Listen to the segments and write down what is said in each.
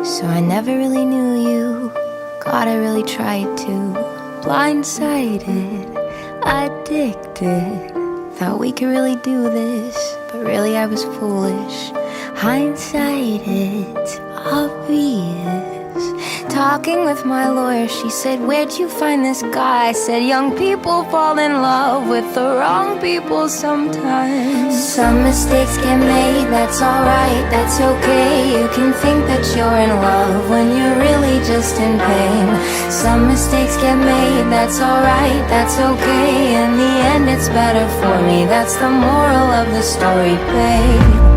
So I never really knew you. God, I really tried to. Blindsided, addicted. Thought we could really do this, but really I was foolish. Hindsight, it's obvious. Talking with my lawyer, she said, where'd you find this guy? I said, young people fall in love with the wrong people sometimes. Some mistakes get made, that's alright, that's okay. You can think that you're in love when you're really just in pain. Some mistakes get made, that's alright, that's okay. In the end it's better for me, that's the moral of the story, babe.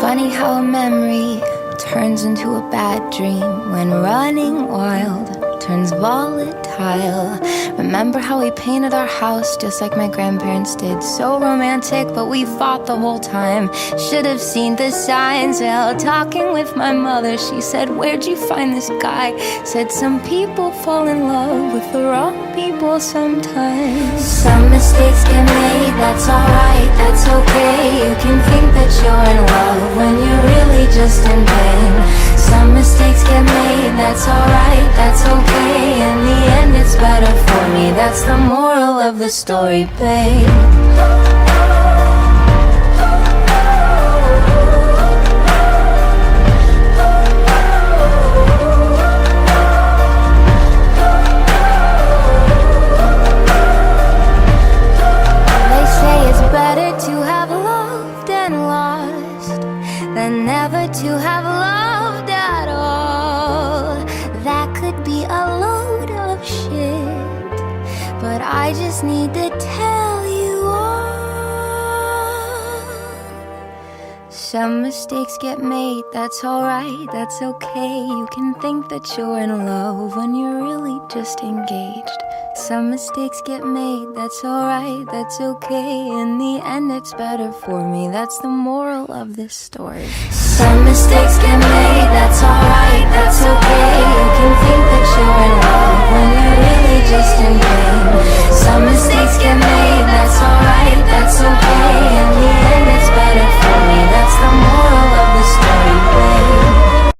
Funny how a memory turns into a bad dream when running wild turns volatile. Remember how we painted our house just like my grandparents did? So romantic, but we fought the whole time. Should have seen the signs. Well, talking with my mother, she said, where'd you find this guy? Said, some people fall in love with the wrong people sometimes. Some mistakes get made, that's alright, that's okay. You can think that you're in love when you're really just in pain. Some mistakes get made, that's alright, that's okay. In the end it's better for me, that's the moral of the story, babe. To have loved at all, that could be a load of shit, but I just need to tell you all. Some mistakes get made, that's alright, that's okay. You can think that you're in love when you're really just engaged. Some mistakes get made, that's alright, that's okay. In the end it's better for me, that's the moral of this story. Some mistakes get made, that's alright, that's okay. You can think that you're in love when you're really just in